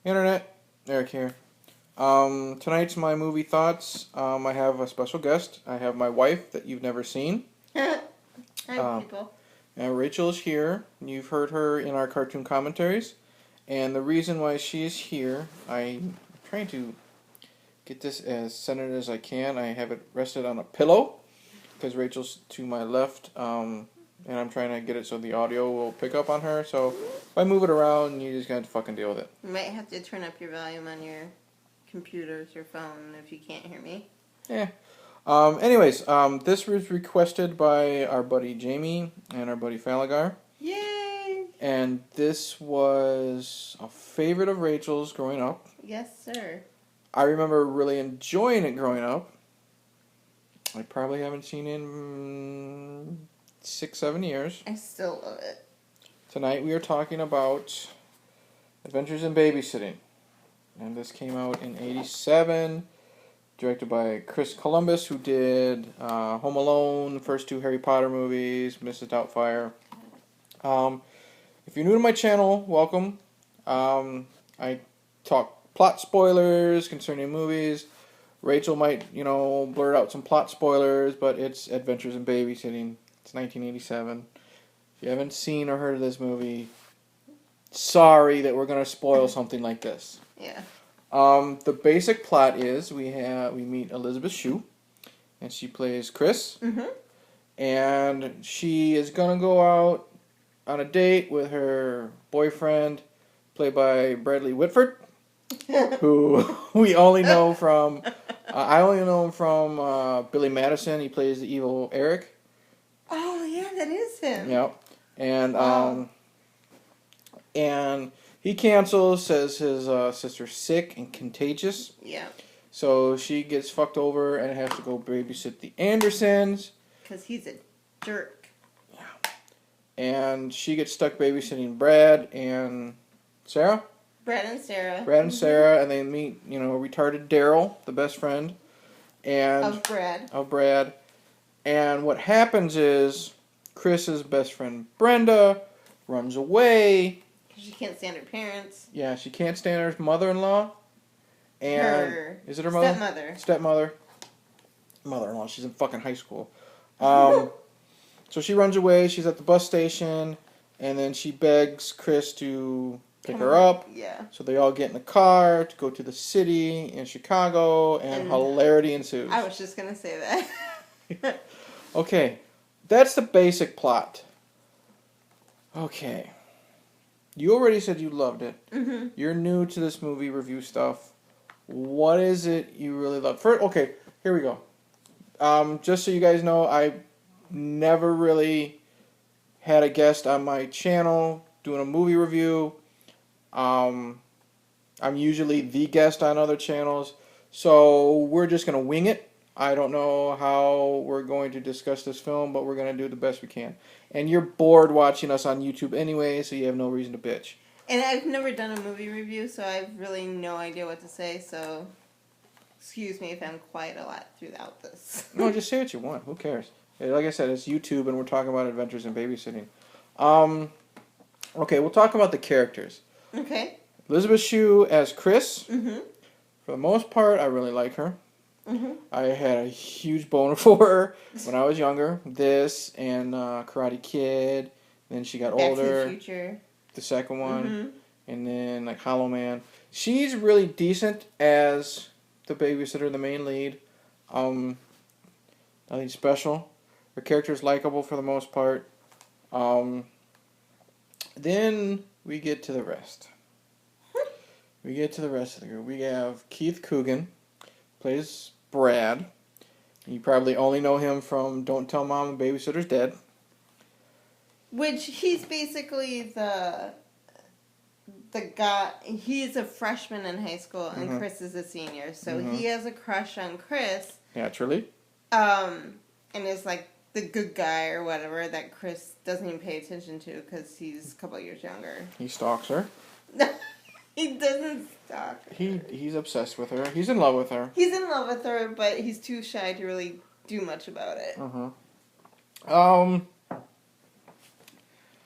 Internet, Eric here. Tonight's my movie thoughts. I have a special guest. I have my wife that you've never seen. Hi, people. Rachel is here. You've heard her in our cartoon commentaries. And the reason why she is here, I'm trying to get this as centered as I can. I have it rested on a pillow because Rachel's to my left. And I'm trying to get it so the audio will pick up on her. So if I move it around, you just got to fucking deal with it. You might have to turn up your volume on your computers or phone if you can't hear me. Yeah. Anyways, this was requested by our buddy Jamie and our buddy Falagar. Yay! And this was a favorite of Rachel's growing up. Yes, sir. I remember really enjoying it growing up. I probably haven't seen it in 6-7 years. I still love it. Tonight we are talking about Adventures in Babysitting. And this came out in 1987. Directed by Chris Columbus, who did Home Alone, the first 2 Harry Potter movies, Mrs. Doubtfire. If you're new to my channel, welcome. I talk plot spoilers concerning movies. Rachel might, blurt out some plot spoilers, but it's Adventures in Babysitting. It's 1987. If you haven't seen or heard of this movie, sorry that we're going to spoil something like this. Yeah. The basic plot is we meet Elisabeth Shue, and she plays Chris, and she is gonna go out on a date with her boyfriend, played by Bradley Whitford, who we only know from. I only know him from Billy Madison. He plays the evil Eric. Oh yeah, that is him. Yep, and he cancels, says his sister's sick and contagious. Yeah. So she gets fucked over and has to go babysit the Andersons. Because he's a jerk. Yeah. And she gets stuck babysitting Brad and Sara. Brad and Sara. Brad and Sara, and they meet, retarded Daryl, the best friend. And Of Brad. And what happens is Chris's best friend Brenda runs away. She can't stand her parents. Yeah, she can't stand her mother-in-law. And is it her mother? Stepmother. Mother-in-law. She's in fucking high school. So she runs away. She's at the bus station, and then she begs Chris to pick her up. Yeah. So they all get in the car to go to the city in Chicago, and hilarity ensues. I was just gonna say that. Okay, that's the basic plot. Okay. You already said you loved it. Mm-hmm. You're new to this movie review stuff. What is it you really love? First, okay, here we go. Just so you guys know, I never really had a guest on my channel doing a movie review. I'm usually the guest on other channels, so we're just going to wing it. I don't know how we're going to discuss this film, but we're going to do the best we can. And you're bored watching us on YouTube anyway, so you have no reason to bitch. And I've never done a movie review, so I have really no idea what to say, so excuse me if I'm quiet a lot throughout this. No, just say what you want. Who cares? Like I said, it's YouTube, and we're talking about Adventures in Babysitting. Okay, we'll talk about the characters. Okay. Elisabeth Shue as Chris. Mm-hmm. For the most part, I really like her. Mm-hmm. I had a huge boner for her when I was younger. This and Karate Kid. Then she got older. Back to the Future. The second one. Mm-hmm. And then like Hollow Man. She's really decent as the babysitter, the main lead. Nothing special. Her character is likable for the most part. Then we get to the rest. We get to the rest of the group. We have Keith Coogan. Plays Brad. You probably only know him from Don't Tell Mom the Babysitter's Dead. Which he's basically the guy. He's a freshman in high school, and Chris is a senior. So he has a crush on Chris. Naturally. And is like the good guy or whatever that Chris doesn't even pay attention to because he's a couple of years younger. He stalks her. He doesn't stalk her. He's obsessed with her. He's in love with her. He's in love with her, but he's too shy to really do much about it.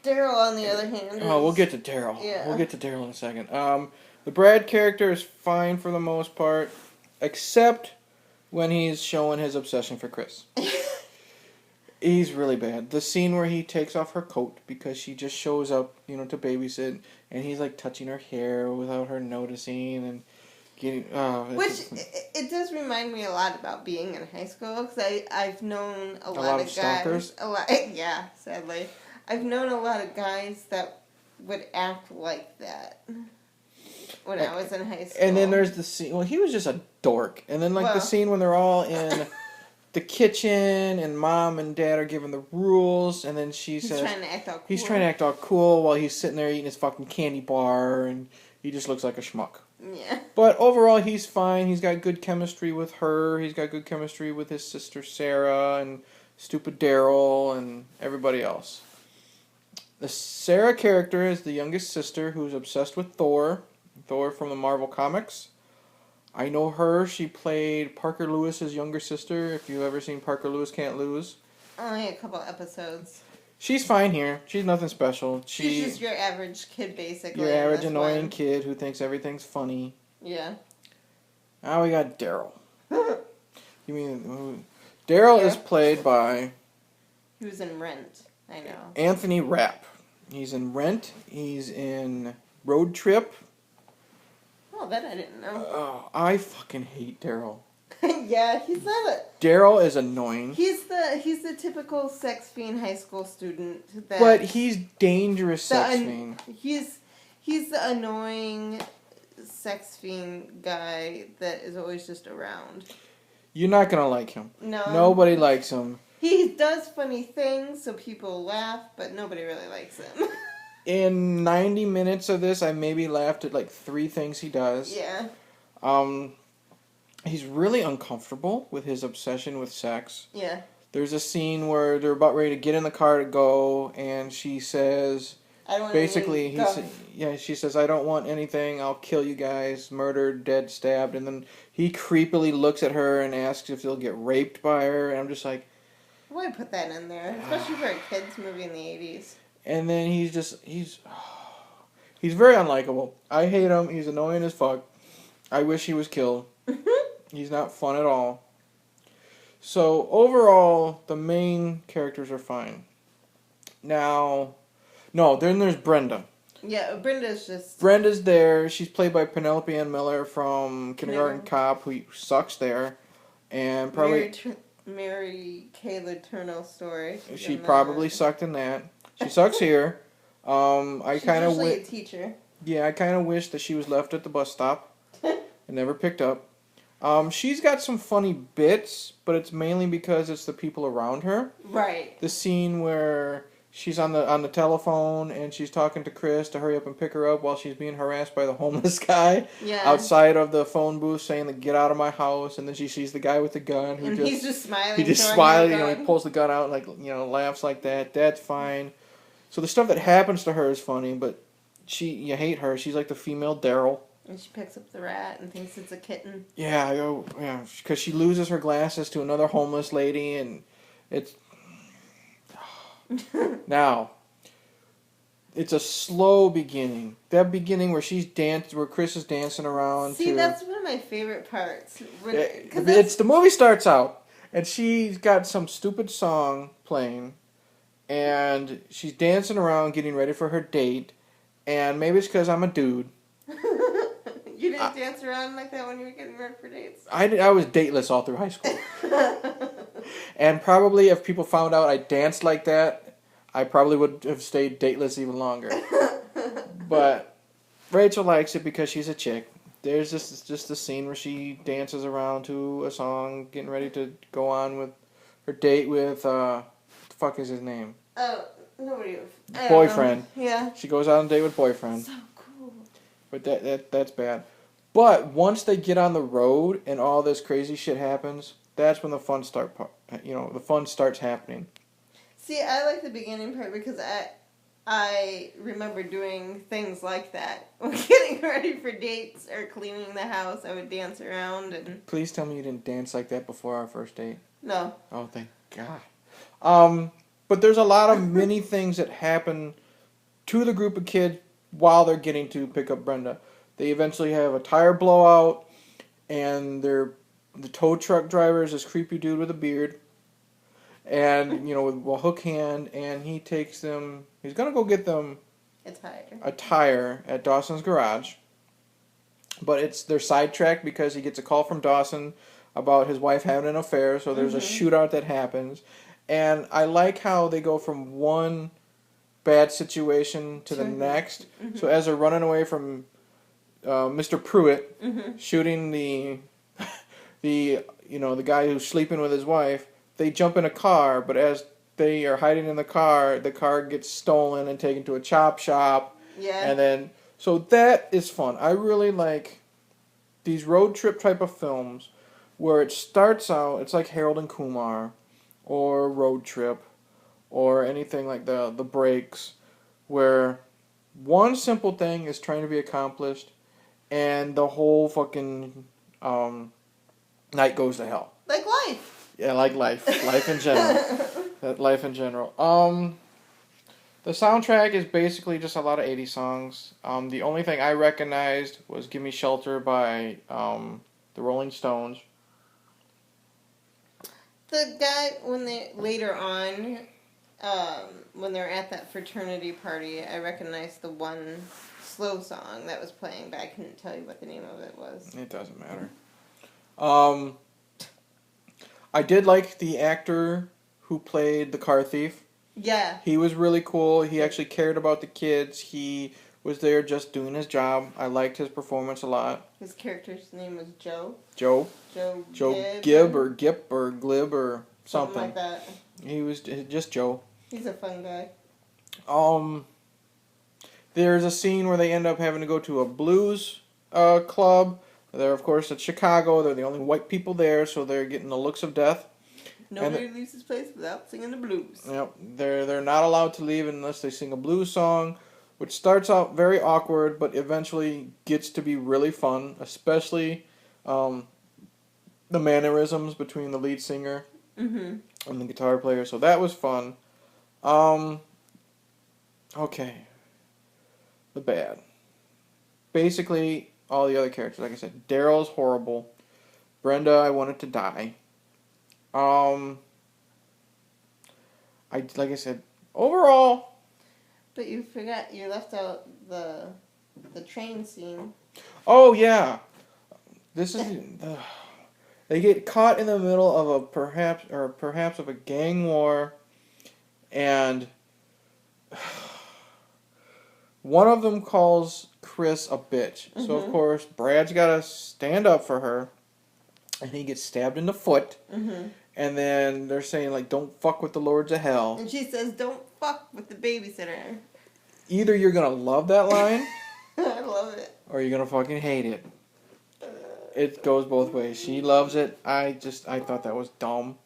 Daryl, on the other hand, we'll get to Daryl. Yeah. We'll get to Daryl in a second. The Brad character is fine for the most part, except when he's showing his obsession for Chris. He's really bad. The scene where he takes off her coat because she just shows up, to babysit, and he's like touching her hair without her noticing and getting. Which it does remind me a lot about being in high school, because I've known a lot of guys. Stalkers? Yeah, sadly, I've known a lot of guys that would act like that when I was in high school. And then there's the scene. Well, he was just a dork. And then the scene when they're all in the kitchen and mom and dad are giving the rules, and then he's trying to act all cool. He's trying to act all cool while he's sitting there eating his fucking candy bar, and he just looks like a schmuck. Yeah. But overall, he's fine. He's got good chemistry with her. He's got good chemistry with his sister Sara and stupid Daryl and everybody else. The Sara character is the youngest sister who's obsessed with Thor from the Marvel Comics. I know her. She played Parker Lewis's younger sister. If you've ever seen Parker Lewis Can't Lose. Only a couple episodes. She's fine here. She's nothing special. She's just your average kid, basically. Your average annoying kid who thinks everything's funny. Yeah. Now we got Daryl. You mean... Daryl is played by... He was in Rent. I know. Anthony Rapp. He's in Rent. He's in Road Trip. Oh, that I didn't know. Oh, I fucking hate Daryl. Yeah, he's not a... Daryl is annoying. He's the typical sex fiend high school student. But he's dangerous sex fiend. He's the annoying sex fiend guy that is always just around. You're not gonna like him. No. Nobody likes him. He does funny things so people laugh, but nobody really likes him. In 90 minutes of this, I maybe laughed at like 3 things he does. Yeah. He's really uncomfortable with his obsession with sex. Yeah. There's a scene where they're about ready to get in the car to go, and she says, she says, I don't want anything, I'll kill you guys, murdered, dead, stabbed, and then he creepily looks at her and asks if he'll get raped by her, and I'm just like... Why put that in there? Especially for a kid's movie in the 80s. And then he's very unlikable. I hate him, he's annoying as fuck. I wish he was killed. He's not fun at all. So, overall, the main characters are fine. Now... No, then there's Brenda. Yeah, Brenda's there. She's played by Penelope Ann Miller from Kindergarten Cop, who sucks there. And probably... Mary Kayla Turner story. She probably sucked in that. She sucks here. She's usually a teacher. Yeah, I kind of wish that she was left at the bus stop and never picked up. She's got some funny bits, but it's mainly because it's the people around her. Right. The scene where she's on the telephone and she's talking to Chris to hurry up and pick her up while she's being harassed by the homeless guy outside of the phone booth saying to get out of my house, and then she sees the guy with the gun he's just smiling. He just smiles, he pulls the gun out and laughs like that. That's fine. So the stuff that happens to her is funny, but you hate her. She's like the female Daryl. And she picks up the rat and thinks it's a kitten. Yeah, because she loses her glasses to another homeless lady, and it's... Now, it's a slow beginning. That beginning where where Chris is dancing around. See, that's one of my favorite parts. The movie starts out, and she's got some stupid song playing, and she's dancing around getting ready for her date, and maybe it's because I'm a dude. You didn't dance around like that when you were getting ready for dates? I was dateless all through high school. And probably if people found out I danced like that, I probably would have stayed dateless even longer. But Rachel likes it because she's a chick. There's just a scene where she dances around to a song, getting ready to go on with her date with, what the fuck is his name? Oh, nobody. Boyfriend. Yeah. She goes out on a date with boyfriend. So cool. But that's bad. But once they get on the road and all this crazy shit happens, that's when the fun starts happening. See, I like the beginning part because I remember doing things like that. Getting ready for dates or cleaning the house, I would dance around and... Please tell me you didn't dance like that before our first date. No. Oh, thank God. But there's a lot of many things that happen to the group of kids while they're getting to pick up Brenda. They eventually have a tire blowout, and the tow truck driver is this creepy dude with a beard, and with a hook hand, and he takes them. He's gonna go get them a tire at Dawson's garage, but they're sidetracked because he gets a call from Dawson about his wife having an affair. So there's a shootout that happens, and I like how they go from one bad situation to the next. So as they're running away from Mr. Pruitt shooting the guy who's sleeping with his wife, they jump in a car, but as they are hiding in the car gets stolen and taken to a chop shop. Yeah. And then, so that is fun. I really like these road trip type of films where it starts out, it's like Harold and Kumar or Road Trip or anything like the Breaks, where one simple thing is trying to be accomplished and the whole fucking night goes to hell. Like life. Yeah, like life. Life in general. Life in general. The soundtrack is basically just a lot of 80s songs. The only thing I recognized was Gimme Shelter by the Rolling Stones. The guy, later on, when they're at that fraternity party, I recognized the one slow song that was playing, but I couldn't tell you what the name of it was. It doesn't matter. I did like the actor who played the car thief. Yeah. He was really cool. He actually cared about the kids. He was there just doing his job. I liked his performance a lot. His character's name was Joe. Joe Gibb or Gip or Glib or something. Like that. He was just Joe. He's a fun guy. There's a scene where they end up having to go to a blues club. They're, of course, at Chicago. They're the only white people there, so they're getting the looks of death. Nobody leaves this place without singing the blues. Yep, they're not allowed to leave unless they sing a blues song, which starts out very awkward, but eventually gets to be really fun, especially the mannerisms between the lead singer and the guitar player. So that was fun. Okay. The bad. Basically, all the other characters, like I said, Daryl's horrible. Brenda, I wanted to die. Like I said, overall. But you left out the train scene. Oh yeah, this is they get caught in the middle of perhaps of a gang war, and one of them calls Chris a bitch. So of course Brad's gotta stand up for her, and he gets stabbed in the foot. And then they're saying, like, don't fuck with the lords of hell. And she says, don't fuck with the babysitter. Either you're going to love that line. I love it. Or you're going to fucking hate it. It goes both ways. She loves it. I thought that was dumb.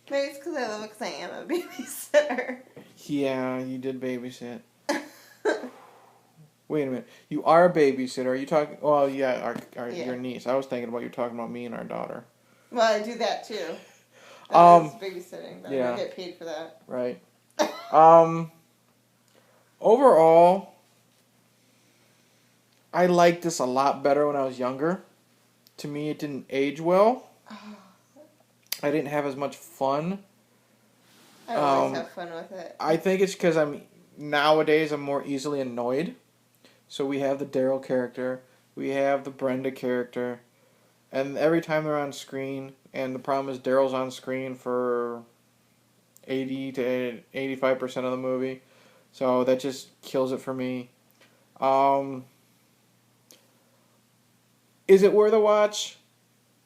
Maybe it's because I love it because I am a babysitter. Yeah, you did babysit. Wait a minute. You are a babysitter. Are you talking... Well, yeah, your niece. I was thinking about you talking about me and our daughter. Well, I do that, too. That's babysitting, but I don't get paid for that. Right. Overall, I liked this a lot better when I was younger. To me, it didn't age well. I didn't have as much fun. I always have fun with it. I think it's because nowadays I'm more easily annoyed. So we have the Daryl character, we have the Brenda character, and every time they're on screen, and the problem is Daryl's on screen for 80 to 85% of the movie, so that just kills it for me. Is it worth a watch?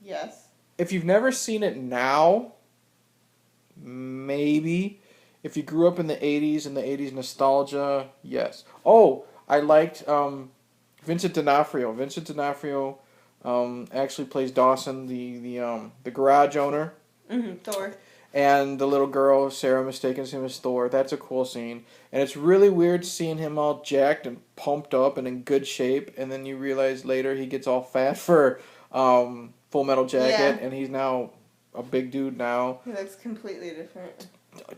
Yes. If you've never seen it now, maybe. If you grew up in the 80s and the 80s nostalgia, yes. Oh, I liked Vincent D'Onofrio. Vincent D'Onofrio actually plays Dawson, the garage owner. Thor. And the little girl, Sara, mistakes him as Thor. That's a cool scene. And it's really weird seeing him all jacked and pumped up and in good shape. And then you realize later he gets all fat for Full Metal Jacket. And he's now a big dude now. He looks completely different.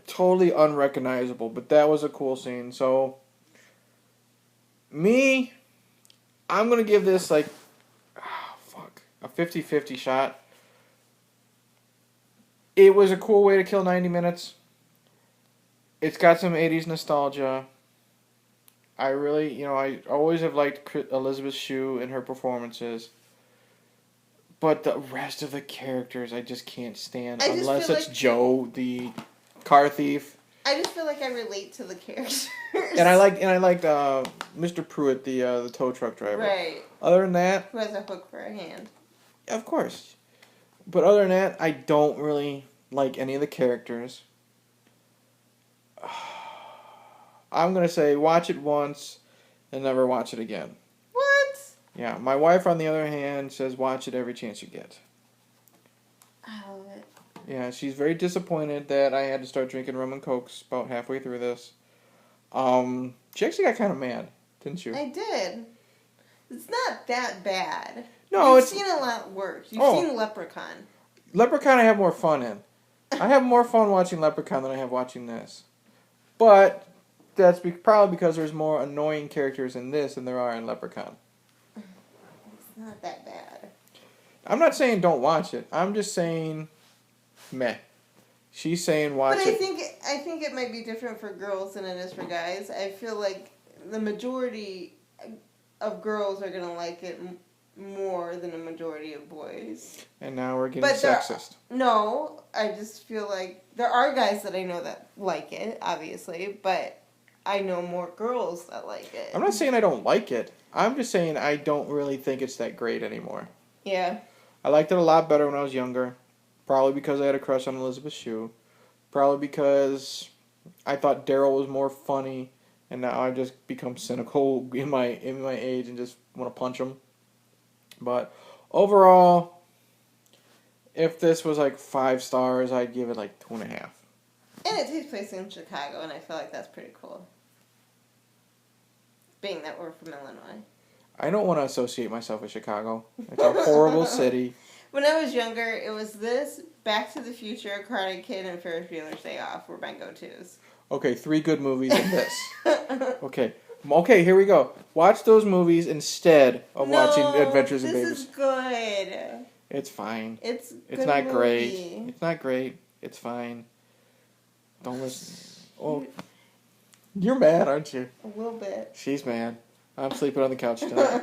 Totally unrecognizable. But that was a cool scene. So, Me, I'm going to give this like, a 50-50 shot. It was a cool way to kill 90 minutes. It's got some 80s nostalgia. I really, I always have liked Elisabeth Shue and her performances. But the rest of the characters I just can't stand. Unless it's like Joe, the car thief. I just feel like I relate to the characters. And I liked Mr. Pruitt, the tow truck driver. Right. Other than that, who has a hook for a hand. Of course. But other than that, I don't really like any of the characters. I'm going to say watch it once and never watch it again. What? Yeah, my wife, on the other hand, says watch it every chance you get. I love it. Yeah, she's very disappointed that I had to start drinking rum and cokes about halfway through this. She actually got kind of mad, didn't you? I did. It's not that bad. No, You've seen a lot worse. You've seen Leprechaun. Leprechaun I have more fun in. I have more fun watching Leprechaun than I have watching this. But that's probably because there's more annoying characters in this than there are in Leprechaun. It's not that bad. I'm not saying don't watch it. I'm just saying meh. She's saying watch it. But I think it might be different for girls than it is for guys. I feel like the majority of girls are going to like it more than a majority of boys. And now we're getting sexist. No, I just feel like there are guys that I know that like it, obviously, but I know more girls that like it. I'm not saying I don't like it. I'm just saying I don't really think it's that great anymore. Yeah. I liked it a lot better when I was younger. Probably because I had a crush on Elisabeth Shue. Probably because I thought Daryl was more funny, and now I've just become cynical in my age and just want to punch him. But overall, if this was like 5 stars, I'd give it like 2.5. And it takes place in Chicago, and I feel like that's pretty cool. Being that we're from Illinois. I don't want to associate myself with Chicago. It's a horrible city. When I was younger, it was this, Back to the Future, Karate Kid, and Ferris Bueller's Day Off were my go-tos. Okay, 3 good movies in this. Okay, here we go. Watch those movies instead of watching Adventures in Babysitting. This is good. It's fine. It's not great. It's not great. It's fine. Don't listen. Oh, you're mad, aren't you? A little bit. She's mad. I'm sleeping on the couch tonight.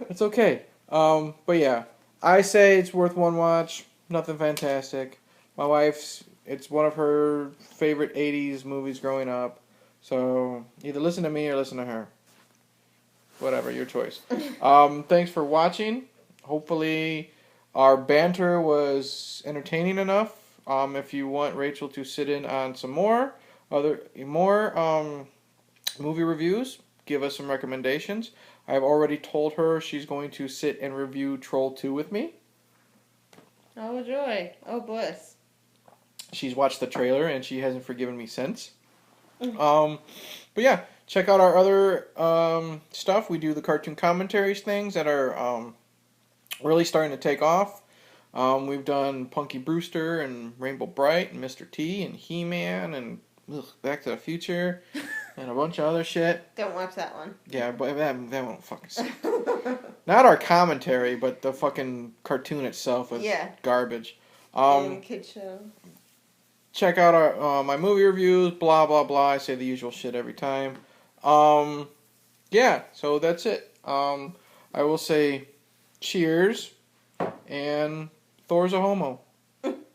It's okay. But yeah, I say it's worth one watch. Nothing fantastic. My wife's, it's one of her favorite 80s movies growing up. So either listen to me or listen to her. Whatever, your choice. Thanks for watching. Hopefully our banter was entertaining enough. If you want Rachel to sit in on some more movie reviews, give us some recommendations. I've already told her she's going to sit and review Troll 2 with me. Oh, joy. Oh, bliss. She's watched the trailer and she hasn't forgiven me since. But yeah, check out our other stuff. We do the cartoon commentaries things that are really starting to take off. We've done Punky Brewster and Rainbow Bright and Mr. T and He-Man and Back to the Future and a bunch of other shit. Don't watch that one. Yeah, but that won't fucking suck. Not our commentary, but the fucking cartoon itself was garbage. Kid show. Check out our my movie reviews, blah, blah, blah. I say the usual shit every time. Yeah, so that's it. I will say cheers, and Thor's a homo.